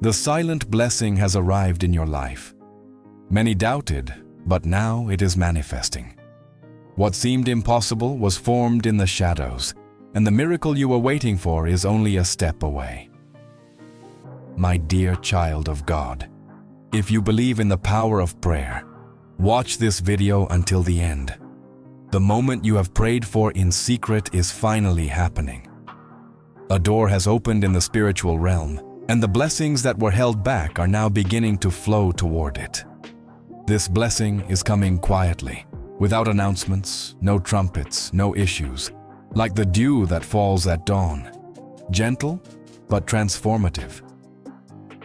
The silent blessing has arrived in your life. Many doubted, but now it is manifesting. What seemed impossible was formed in the shadows, and the miracle you were waiting for is only a step away. My dear child of God, if you believe in the power of prayer, watch this video until the end. The moment you have prayed for in secret is finally happening. A door has opened in the spiritual realm, and the blessings that were held back are now beginning to flow toward it. This blessing is coming quietly, without announcements, no trumpets, no issues, like the dew that falls at dawn. Gentle, but transformative.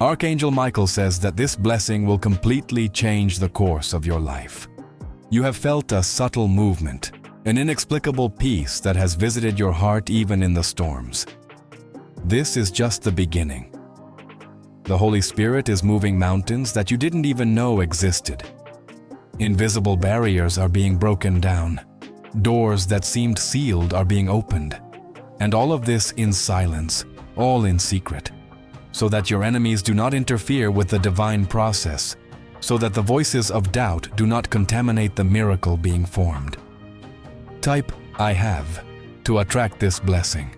Archangel Michael says that this blessing will completely change the course of your life. You have felt a subtle movement, an inexplicable peace that has visited your heart even in the storms. This is just the beginning. The Holy Spirit is moving mountains that you didn't even know existed. Invisible barriers are being broken down. Doors that seemed sealed are being opened. And all of this in silence, all in secret, so that your enemies do not interfere with the divine process, so that the voices of doubt do not contaminate the miracle being formed. Type "I have" to attract this blessing.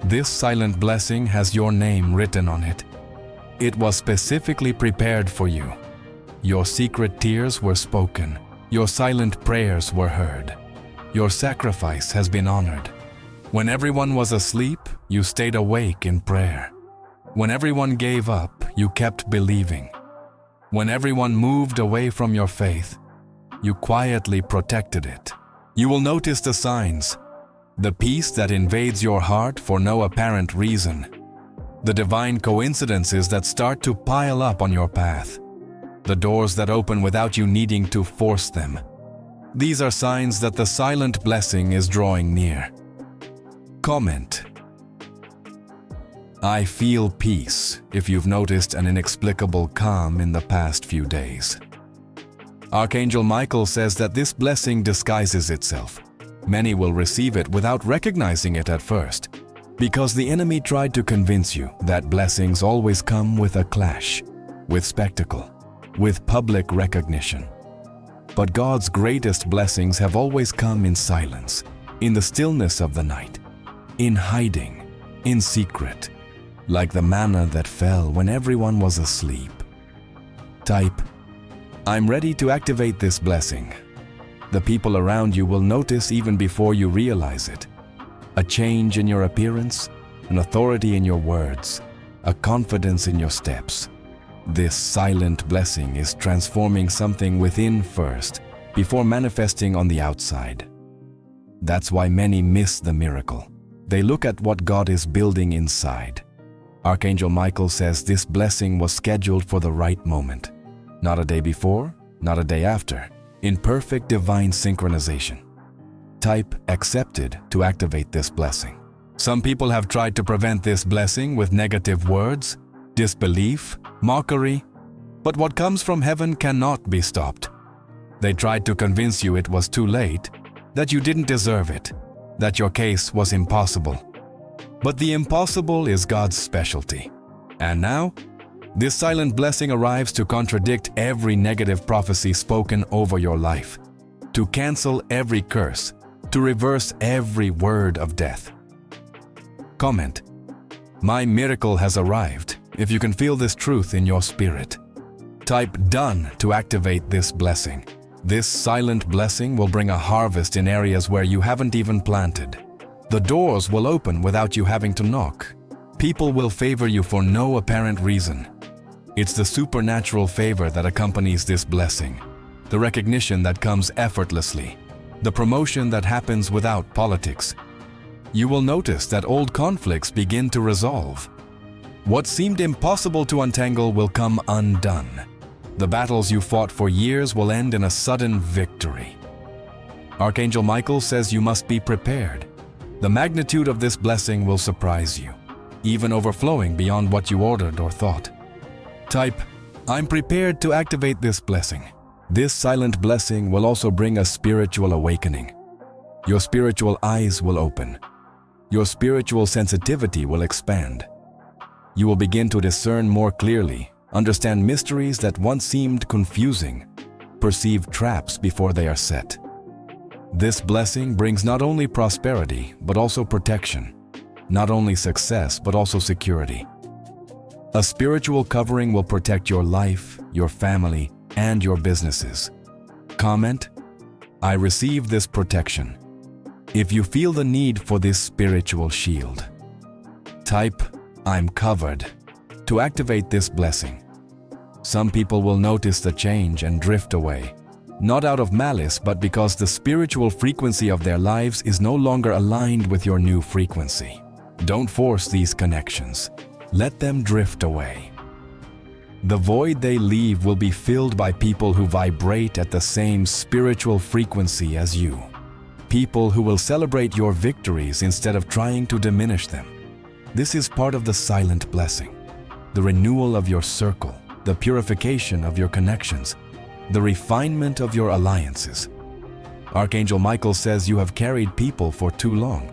This silent blessing has your name written on it. It was specifically prepared for you. Your secret tears were spoken. Your silent prayers were heard. Your sacrifice has been honored. When everyone was asleep, you stayed awake in prayer. When everyone gave up, you kept believing. When everyone moved away from your faith, you quietly protected it. You will notice the signs. The peace that invades your heart for no apparent reason. The divine coincidences that start to pile up on your path. The doors that open without you needing to force them. These are signs that the silent blessing is drawing near. Comment: I feel peace if you've noticed an inexplicable calm in the past few days. Archangel Michael says that this blessing disguises itself. Many will receive it without recognizing it at first, because the enemy tried to convince you that blessings always come with a clash, with spectacle, with public recognition. But God's greatest blessings have always come in silence, in the stillness of the night, in hiding, in secret, like the manna that fell when everyone was asleep. Type, I'm ready to activate this blessing. The people around you will notice even before you realize it. A change in your appearance, an authority in your words, a confidence in your steps. This silent blessing is transforming something within first, before manifesting on the outside. That's why many miss the miracle. They look at what God is building inside. Archangel Michael says this blessing was scheduled for the right moment. Not a day before, not a day after, in perfect divine synchronization. Type accepted to activate this blessing. Some people have tried to prevent this blessing with negative words, disbelief, mockery, but what comes from heaven cannot be stopped. They tried to convince you it was too late, that you didn't deserve it, that your case was impossible. But the impossible is God's specialty. And now, this silent blessing arrives to contradict every negative prophecy spoken over your life, to cancel every curse, to reverse every word of death. Comment: My miracle has arrived, if you can feel this truth in your spirit. Type done to activate this blessing. This silent blessing will bring a harvest in areas where you haven't even planted. The doors will open without you having to knock. People will favor you for no apparent reason. It's the supernatural favor that accompanies this blessing, the recognition that comes effortlessly, the promotion that happens without politics. You will notice that old conflicts begin to resolve. What seemed impossible to untangle will come undone. The battles you fought for years will end in a sudden victory. Archangel Michael says you must be prepared. The magnitude of this blessing will surprise you, even overflowing beyond what you ordered or thought. Type, I'm prepared to activate this blessing. This silent blessing will also bring a spiritual awakening. Your spiritual eyes will open. Your spiritual sensitivity will expand. You will begin to discern more clearly, understand mysteries that once seemed confusing, perceive traps before they are set. This blessing brings not only prosperity, but also protection. Not only success, but also security. A spiritual covering will protect your life, your family, and your businesses. Comment, I receive this protection. If you feel the need for this spiritual shield. Type, I'm covered, to activate this blessing. Some people will notice the change and drift away, not out of malice, but because the spiritual frequency of their lives is no longer aligned with your new frequency. Don't force these connections. Let them drift away. The void they leave will be filled by people who vibrate at the same spiritual frequency as you. People who will celebrate your victories instead of trying to diminish them. This is part of the silent blessing, the renewal of your circle, the purification of your connections, the refinement of your alliances. Archangel Michael says you have carried people for too long.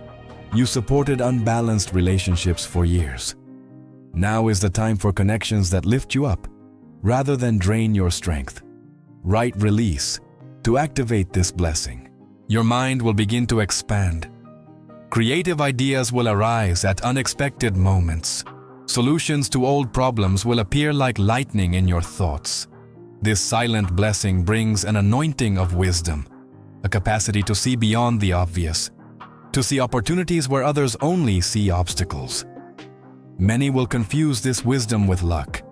You supported unbalanced relationships for years. Now is the time for connections that lift you up, rather than drain your strength. Write release to activate this blessing. Your mind will begin to expand. Creative ideas will arise at unexpected moments. Solutions to old problems will appear like lightning in your thoughts. This silent blessing brings an anointing of wisdom, a capacity to see beyond the obvious, to see opportunities where others only see obstacles. Many will confuse this wisdom with luck.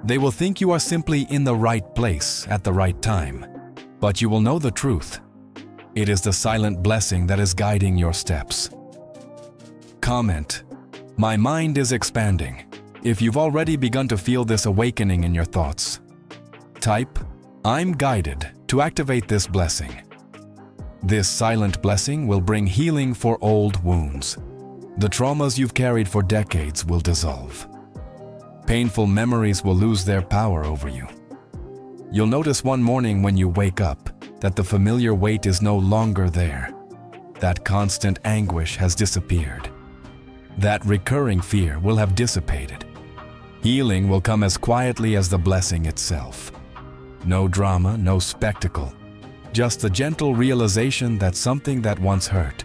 They will think you are simply in the right place at the right time, but you will know the truth. It is the silent blessing that is guiding your steps. Comment, my mind is expanding. If you've already begun to feel this awakening in your thoughts. Type, I'm guided to activate this blessing. This silent blessing will bring healing for old wounds. The traumas you've carried for decades will dissolve. Painful memories will lose their power over you. You'll notice one morning when you wake up that the familiar weight is no longer there. That constant anguish has disappeared. That recurring fear will have dissipated. Healing will come as quietly as the blessing itself. No drama, no spectacle. Just the gentle realization that something that once hurt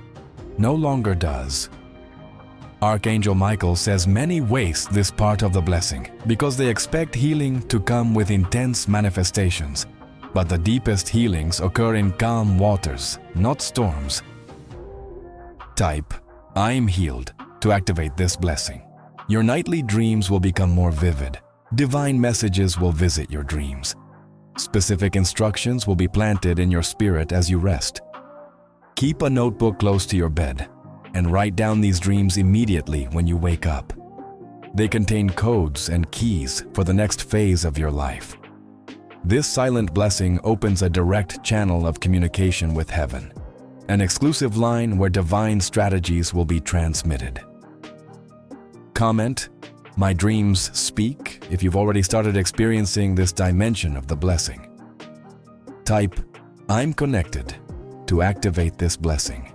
no longer does. Archangel Michael says many waste this part of the blessing because they expect healing to come with intense manifestations. But the deepest healings occur in calm waters, not storms. Type, I'm healed, to activate this blessing. Your nightly dreams will become more vivid. Divine messages will visit your dreams. Specific instructions will be planted in your spirit as you rest. Keep a notebook close to your bed and write down these dreams immediately when you wake up. They contain codes and keys for the next phase of your life. This silent blessing opens a direct channel of communication with heaven, an exclusive line where divine strategies will be transmitted. Comment, my dreams speak if you've already started experiencing this dimension of the blessing. Type, I'm connected, to activate this blessing.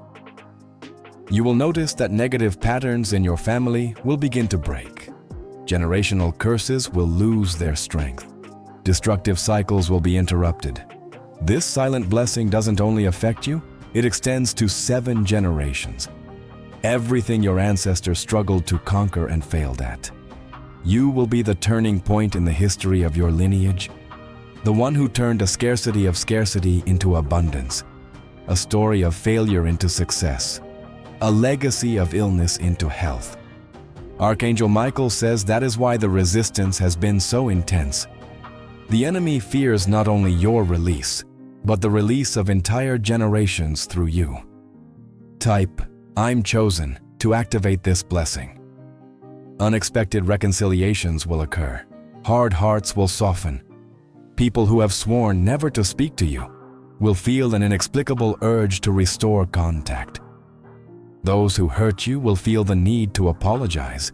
You will notice that negative patterns in your family will begin to break. Generational curses will lose their strength. Destructive cycles will be interrupted. This silent blessing doesn't only affect you, it extends to 7 generations. Everything your ancestors struggled to conquer and failed at. You will be the turning point in the history of your lineage, the one who turned a scarcity of scarcity into abundance, a story of failure into success, a legacy of illness into health. Archangel Michael says that is why the resistance has been so intense. The enemy fears not only your release, but the release of entire generations through you. Type, I'm chosen, to activate this blessing. Unexpected reconciliations will occur. Hard hearts will soften. People who have sworn never to speak to you will feel an inexplicable urge to restore contact. Those who hurt you will feel the need to apologize,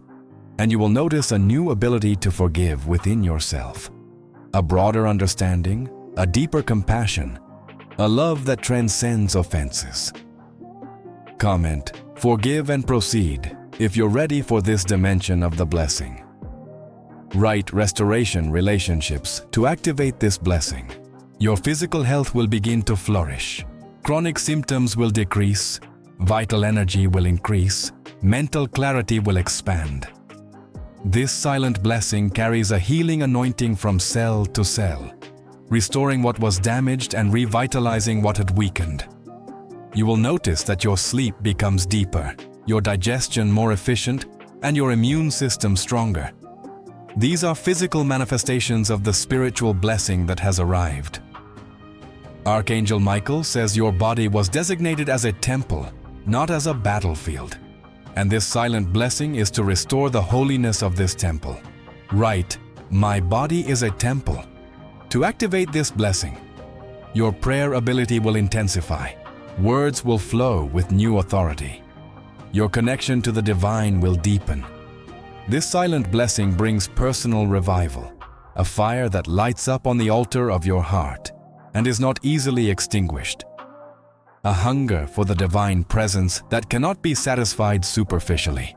and you will notice a new ability to forgive within yourself. A broader understanding, a deeper compassion, a love that transcends offenses. Comment, forgive and proceed if you're ready for this dimension of the blessing. Right restoration relationships to activate this blessing. Your physical health will begin to flourish. Chronic symptoms will decrease. Vital energy will increase. Mental clarity will expand. This silent blessing carries a healing anointing from cell to cell, restoring what was damaged and revitalizing what had weakened. You will notice that your sleep becomes deeper, your digestion more efficient, and your immune system stronger. These are physical manifestations of the spiritual blessing that has arrived. Archangel Michael says your body was designated as a temple, not as a battlefield. And this silent blessing is to restore the holiness of this temple. Write, "My body is a temple." To activate this blessing, your prayer ability will intensify. Words will flow with new authority. Your connection to the divine will deepen. This silent blessing brings personal revival, a fire that lights up on the altar of your heart and is not easily extinguished. A hunger for the divine presence that cannot be satisfied superficially.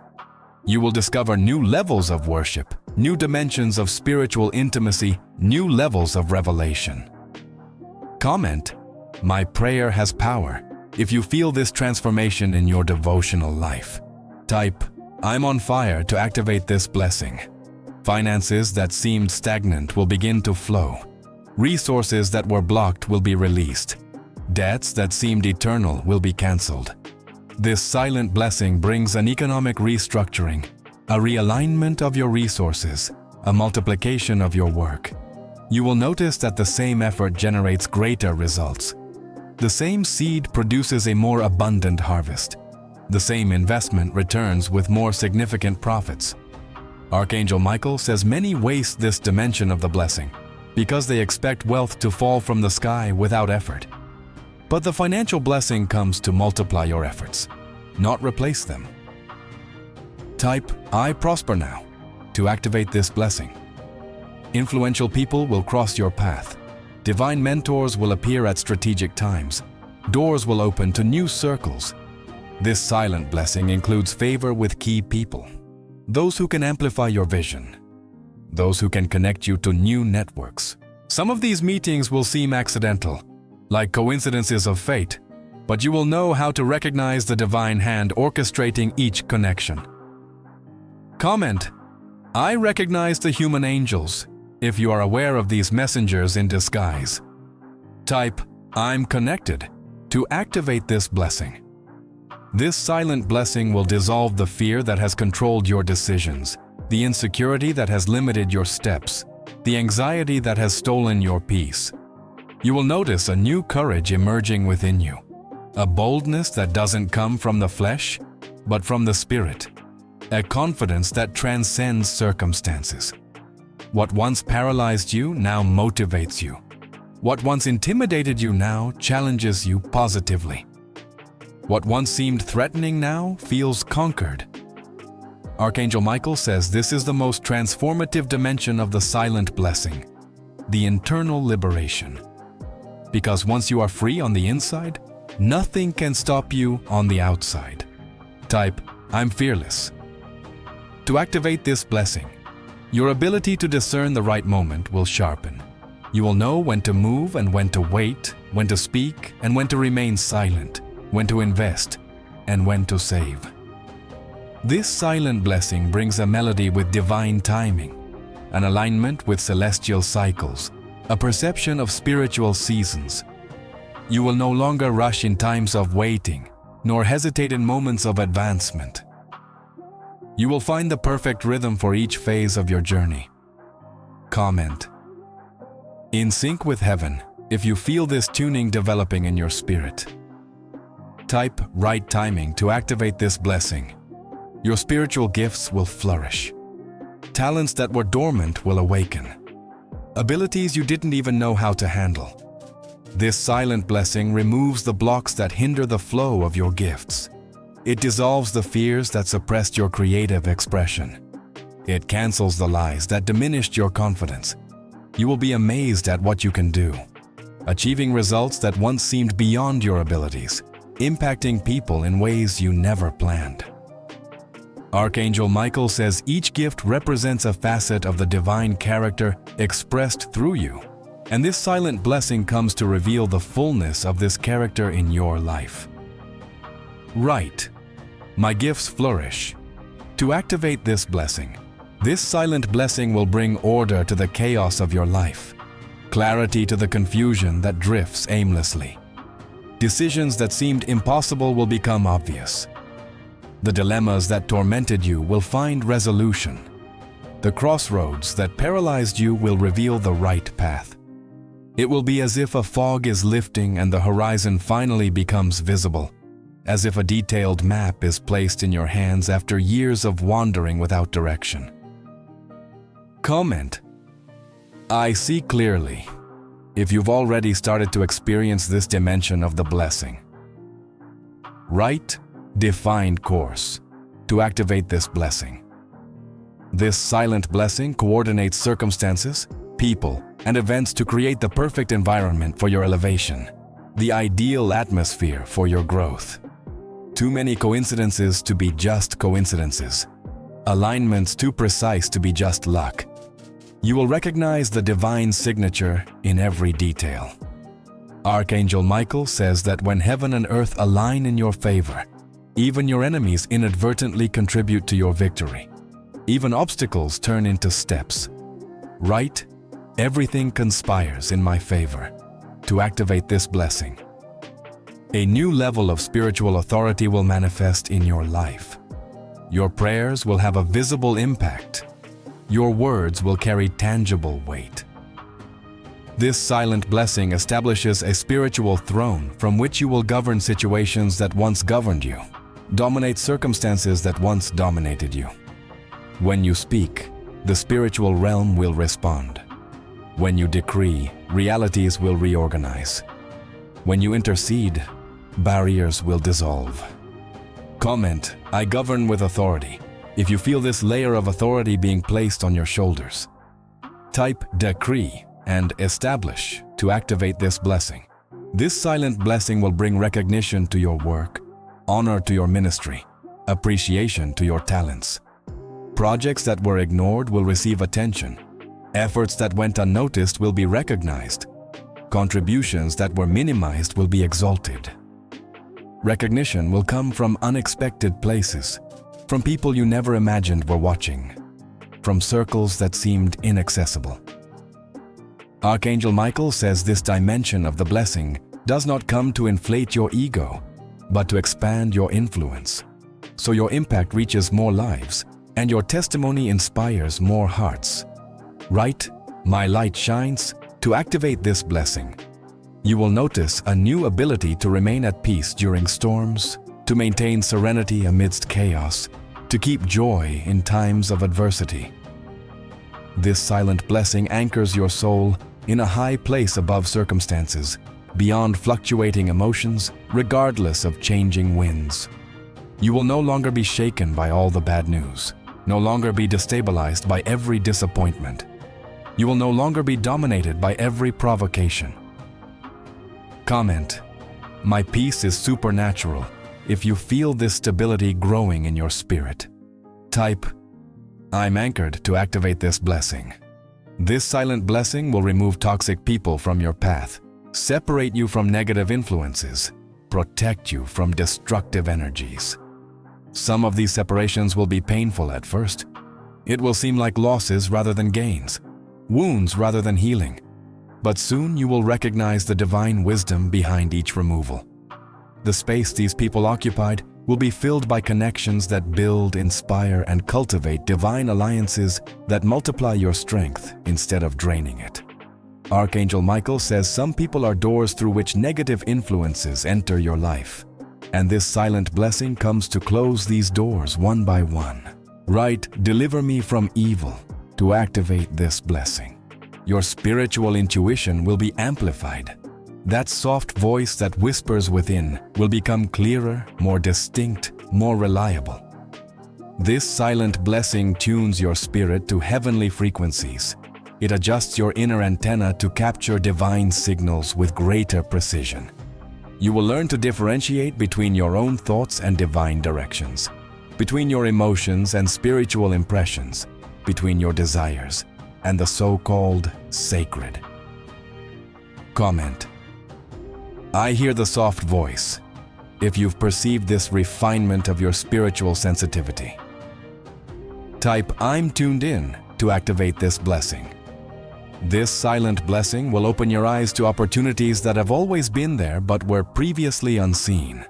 You will discover new levels of worship, new dimensions of spiritual intimacy, new levels of revelation. Comment, "My prayer has power," if you feel this transformation in your devotional life. Type, "I'm on fire" to activate this blessing. Finances that seemed stagnant will begin to flow. Resources that were blocked will be released. Debts that seemed eternal will be cancelled. This silent blessing brings an economic restructuring, a realignment of your resources, a multiplication of your work. You will notice that the same effort generates greater results. The same seed produces a more abundant harvest. The same investment returns with more significant profits. Archangel Michael says many waste this dimension of the blessing because they expect wealth to fall from the sky without effort. But the financial blessing comes to multiply your efforts, not replace them. Type, "I prosper now," to activate this blessing. Influential people will cross your path. Divine mentors will appear at strategic times. Doors will open to new circles. This silent blessing includes favor with key people, those who can amplify your vision, those who can connect you to new networks. Some of these meetings will seem accidental, like coincidences of fate, but you will know how to recognize the divine hand orchestrating each connection. Comment, "I recognize the human angels," if you are aware of these messengers in disguise. Type, "I'm connected," to activate this blessing. This silent blessing will dissolve the fear that has controlled your decisions, the insecurity that has limited your steps, the anxiety that has stolen your peace. You will notice a new courage emerging within you, a boldness that doesn't come from the flesh, but from the spirit, a confidence that transcends circumstances. What once paralyzed you now motivates you. What once intimidated you now challenges you positively. What once seemed threatening now feels conquered. Archangel Michael says this is the most transformative dimension of the silent blessing, the internal liberation. Because once you are free on the inside, nothing can stop you on the outside. Type, "I'm fearless." To activate this blessing, your ability to discern the right moment will sharpen. You will know when to move and when to wait, when to speak and when to remain silent, when to invest and when to save. This silent blessing brings a melody with divine timing, an alignment with celestial cycles, a perception of spiritual seasons. You will no longer rush in times of waiting, nor hesitate in moments of advancement. You will find the perfect rhythm for each phase of your journey. Comment, "In sync with heaven," if you feel this tuning developing in your spirit. Type, "Right timing" to activate this blessing. Your spiritual gifts will flourish. Talents that were dormant will awaken. Abilities you didn't even know how to handle. This silent blessing removes the blocks that hinder the flow of your gifts. It dissolves the fears that suppressed your creative expression. It cancels the lies that diminished your confidence. You will be amazed at what you can do, achieving results that once seemed beyond your abilities, impacting people in ways you never planned. Archangel Michael says each gift represents a facet of the divine character expressed through you, and this silent blessing comes to reveal the fullness of this character in your life. Right. My gifts flourish. To activate this blessing, this silent blessing will bring order to the chaos of your life, clarity to the confusion that drifts aimlessly. Decisions that seemed impossible will become obvious. The dilemmas that tormented you will find resolution. The crossroads that paralyzed you will reveal the right path. It will be as if a fog is lifting and the horizon finally becomes visible, as if a detailed map is placed in your hands after years of wandering without direction. Comment: I see clearly. If you've already started to experience this dimension of the blessing. Right, defined course to activate this blessing. This silent blessing coordinates circumstances, people, and events to create the perfect environment for your elevation, the ideal atmosphere for your growth. Too many coincidences to be just coincidences. Alignments too precise to be just luck. You will recognize the divine signature in every detail. Archangel Michael says that when heaven and earth align in your favor, even your enemies inadvertently contribute to your victory. Even obstacles turn into steps. Right? Everything conspires in my favor to activate this blessing. A new level of spiritual authority will manifest in your life. Your prayers will have a visible impact. Your words will carry tangible weight. This silent blessing establishes a spiritual throne from which you will govern situations that once governed you, dominate circumstances that once dominated you. When you speak, the spiritual realm will respond. When you decree, realities will reorganize. When you intercede, barriers will dissolve. Comment: I govern with authority. If you feel this layer of authority being placed on your shoulders. Type decree and establish to activate this blessing. This silent blessing will bring recognition to your work, honor to your ministry, appreciation to your talents. Projects that were ignored will receive attention. Efforts that went unnoticed will be recognized. Contributions that were minimized will be exalted. Recognition will come from unexpected places, from people you never imagined were watching, from circles that seemed inaccessible. Archangel Michael says this dimension of the blessing does not come to inflate your ego, but to expand your influence, so your impact reaches more lives and your testimony inspires more hearts. Right? My light shines to activate this blessing. You will notice a new ability to remain at peace during storms, to maintain serenity amidst chaos, to keep joy in times of adversity. This silent blessing anchors your soul in a high place above circumstances, beyond fluctuating emotions, regardless of changing winds. You will no longer be shaken by all the bad news, no longer be destabilized by every disappointment. You will no longer be dominated by every provocation. Comment: my peace is supernatural if you feel this stability growing in your spirit. Type: I'm anchored to activate this blessing. This silent blessing will remove toxic people from your path, separate you from negative influences, protect you from destructive energies. Some of these separations will be painful at first. It will seem like losses rather than gains, wounds rather than healing. But soon you will recognize the divine wisdom behind each removal. The space these people occupied will be filled by connections that build, inspire, and cultivate divine alliances that multiply your strength instead of draining it. Archangel Michael says some people are doors through which negative influences enter your life, and this silent blessing comes to close these doors one by one. Right, deliver me from evil to activate this blessing. Your spiritual intuition will be amplified. That soft voice that whispers within will become clearer, more distinct, more reliable. This silent blessing tunes your spirit to heavenly frequencies. It adjusts your inner antenna to capture divine signals with greater precision. You will learn to differentiate between your own thoughts and divine directions. between your emotions and spiritual impressions, between your desires and the so-called sacred. Comment: I hear the soft voice, if you've perceived this refinement of your spiritual sensitivity. Type I'm tuned in to activate this blessing. This silent blessing will open your eyes to opportunities that have always been there but were previously unseen.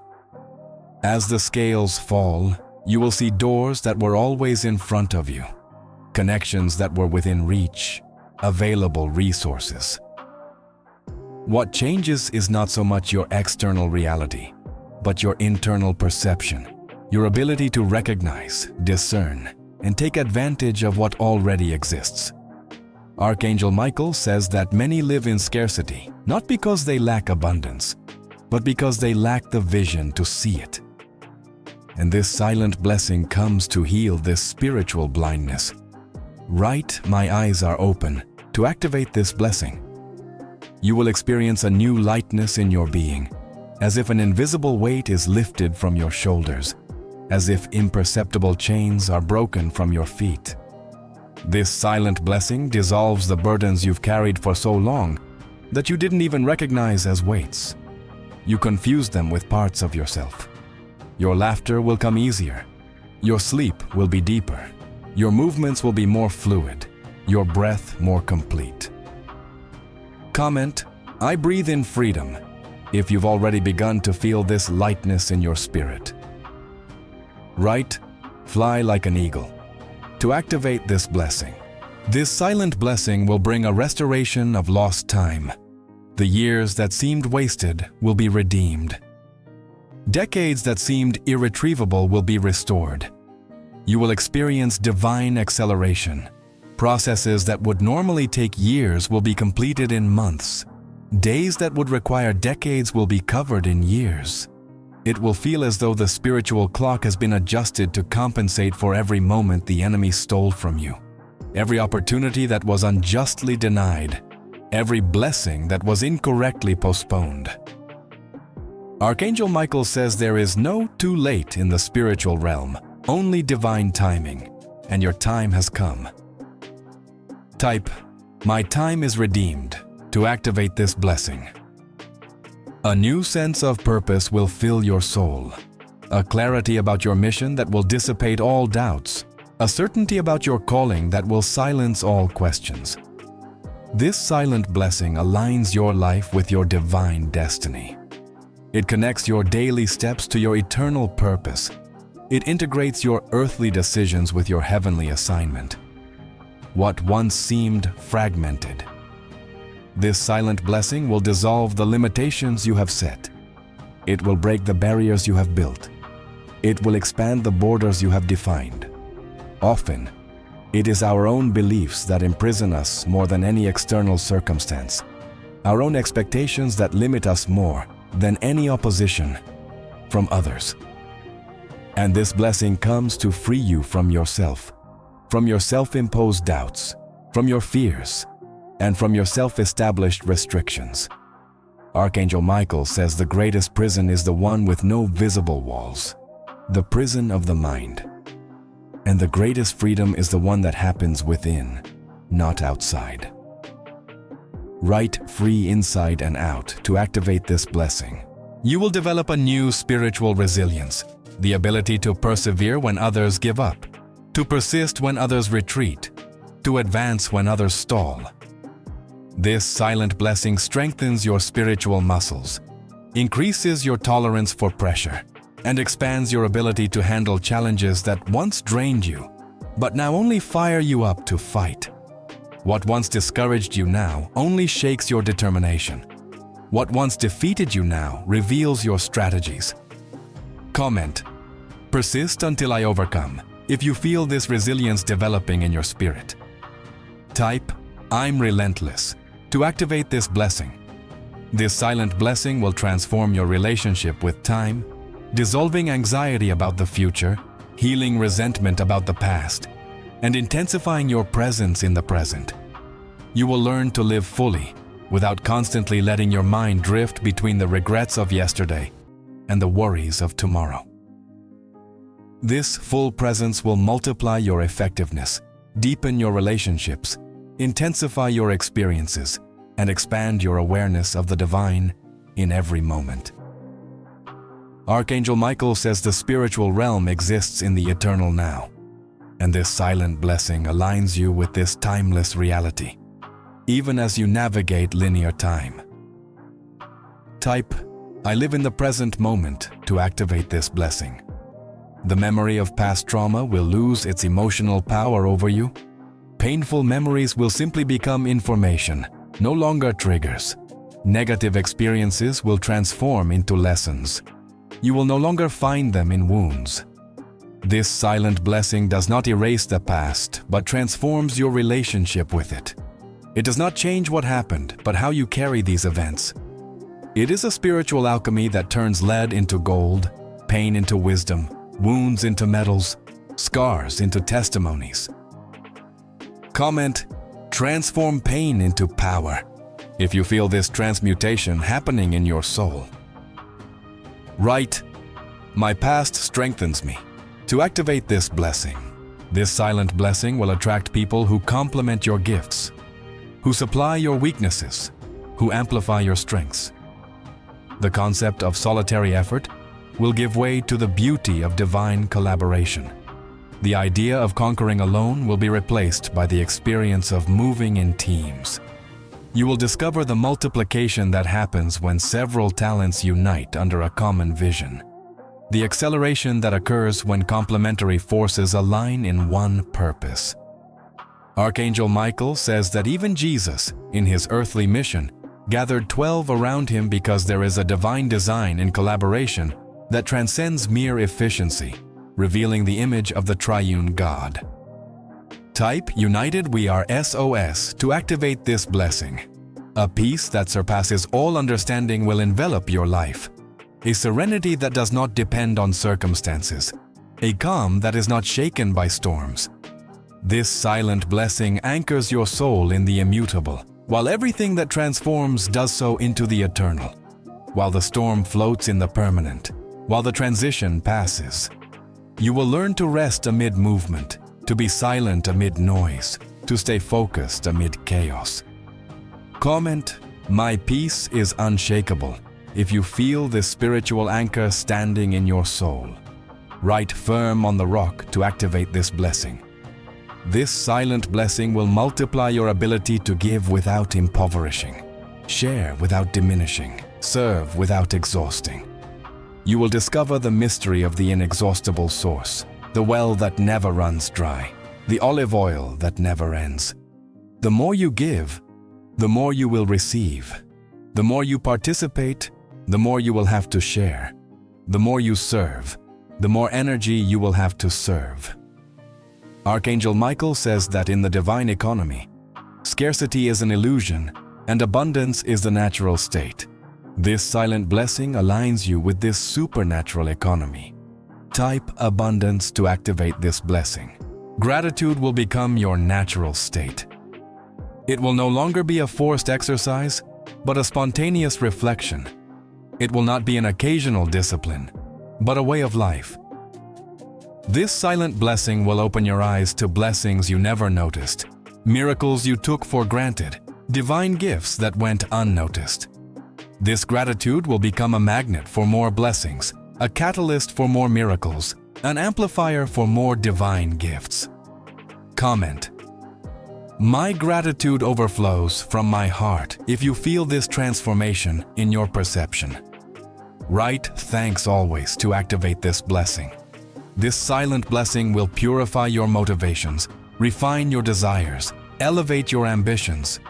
As the scales fall, you will see doors that were always in front of you, connections that were within reach, available resources. What changes is not so much your external reality, but your internal perception, your ability to recognize, discern, and take advantage of what already exists. Archangel Michael says that many live in scarcity, not because they lack abundance, but because they lack the vision to see it. And this silent blessing comes to heal this spiritual blindness. Right, my eyes are open to activate this blessing. You will experience a new lightness in your being, as if an invisible weight is lifted from your shoulders, as if imperceptible chains are broken from your feet. This silent blessing dissolves the burdens you've carried for so long that you didn't even recognize as weights. You confused them with parts of yourself. Your laughter will come easier. Your sleep will be deeper. Your movements will be more fluid. Your breath more complete. Comment: I breathe in freedom, if you've already begun to feel this lightness in your spirit. Write, fly like an eagle, to activate this blessing. This silent blessing will bring a restoration of lost time. The years that seemed wasted will be redeemed. Decades that seemed irretrievable will be restored. You will experience divine acceleration. Processes that would normally take years will be completed in months. Days that would require decades will be covered in years. It will feel as though the spiritual clock has been adjusted to compensate for every moment the enemy stole from you, every opportunity that was unjustly denied, every blessing that was incorrectly postponed. Archangel Michael says there is no too late in the spiritual realm, only divine timing, and your time has come. Type, my time is redeemed, to activate this blessing. A new sense of purpose will fill your soul, a clarity about your mission that will dissipate all doubts, a certainty about your calling that will silence all questions. This silent blessing aligns your life with your divine destiny. It connects your daily steps to your eternal purpose. It integrates your earthly decisions with your heavenly assignment. What once seemed fragmented. This silent blessing will dissolve the limitations you have set. It will break the barriers you have built. It will expand the borders you have defined. Often, it is our own beliefs that imprison us more than any external circumstance. Our own expectations that limit us more than any opposition from others. And this blessing comes to free you from yourself, from your self-imposed doubts, from your fears, and from your self-established restrictions. Archangel Michael says the greatest prison is the one with no visible walls, the prison of the mind. And the greatest freedom is the one that happens within, not outside. Write free inside and out to activate this blessing. You will develop a new spiritual resilience, the ability to persevere when others give up, to persist when others retreat, to advance when others stall. This silent blessing strengthens your spiritual muscles, increases your tolerance for pressure, and expands your ability to handle challenges that once drained you, but now only fire you up to fight. What once discouraged you now only shakes your determination. What once defeated you now reveals your strategies. Comment: persist until I overcome, if you feel this resilience developing in your spirit. Type, I'm relentless, to activate this blessing. This silent blessing will transform your relationship with time, dissolving anxiety about the future, healing resentment about the past, and intensifying your presence in the present. You will learn to live fully, without constantly letting your mind drift between the regrets of yesterday and the worries of tomorrow. This full presence will multiply your effectiveness, deepen your relationships, intensify your experiences, and expand your awareness of the divine in every moment. Archangel Michael says the spiritual realm exists in the eternal now, and this silent blessing aligns you with this timeless reality, even as you navigate linear time. Type, "I live in the present moment" to activate this blessing. The memory of past trauma will lose its emotional power over you. Painful memories will simply become information, no longer triggers. Negative experiences will transform into lessons. You will no longer find them in wounds. This silent blessing does not erase the past, but transforms your relationship with it. It does not change what happened, but how you carry these events. It is a spiritual alchemy that turns lead into gold, pain into wisdom, wounds into metals, scars into testimonies. Comment, "Transform pain into power" if you feel this transmutation happening in your soul. Write, "My past strengthens me" to activate this blessing. This silent blessing will attract people who complement your gifts, who supply your weaknesses, who amplify your strengths. The concept of solitary effort will give way to the beauty of divine collaboration. The idea of conquering alone will be replaced by the experience of moving in teams. You will discover the multiplication that happens when several talents unite under a common vision. The acceleration that occurs when complementary forces align in one purpose. Archangel Michael says that even Jesus, in his earthly mission, gathered 12 around him because there is a divine design in collaboration that transcends mere efficiency, revealing the image of the triune God. Type, "United we are SOS" to activate this blessing. A peace that surpasses all understanding will envelop your life. A serenity that does not depend on circumstances. A calm that is not shaken by storms. This silent blessing anchors your soul in the immutable, while everything that transforms does so into the eternal. While the storm floats in the permanent, while the transition passes. You will learn to rest amid movement, to be silent amid noise, to stay focused amid chaos. Comment, "My peace is unshakable" if you feel this spiritual anchor standing in your soul. Write "firm on the rock" to activate this blessing. This silent blessing will multiply your ability to give without impoverishing, share without diminishing, serve without exhausting. You will discover the mystery of the inexhaustible source, the well that never runs dry, the olive oil that never ends. The more you give, the more you will receive. The more you participate, the more you will have to share. The more you serve, the more energy you will have to serve. Archangel Michael says that in the divine economy, scarcity is an illusion and abundance is the natural state. This silent blessing aligns you with this supernatural economy. Type "abundance" to activate this blessing. Gratitude will become your natural state. It will no longer be a forced exercise, but a spontaneous reflection. It will not be an occasional discipline, but a way of life. This silent blessing will open your eyes to blessings you never noticed, miracles you took for granted, divine gifts that went unnoticed. This gratitude will become a magnet for more blessings, a catalyst for more miracles, an amplifier for more divine gifts. Comment, "My gratitude overflows from my heart" if you feel this transformation in your perception. Write "thanks always" to activate this blessing. This silent blessing will purify your motivations, refine your desires, elevate your ambitions.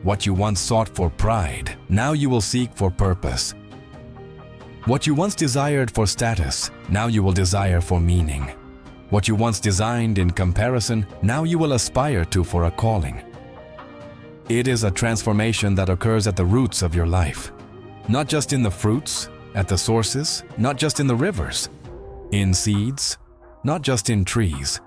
What you once sought for pride, now you will seek for purpose. What you once desired for status, now you will desire for meaning. What you once designed in comparison, now you will aspire to for a calling. It is a transformation that occurs at the roots of your life. Not just in the fruits, at the sources, not just in the rivers. In seeds, not just in trees,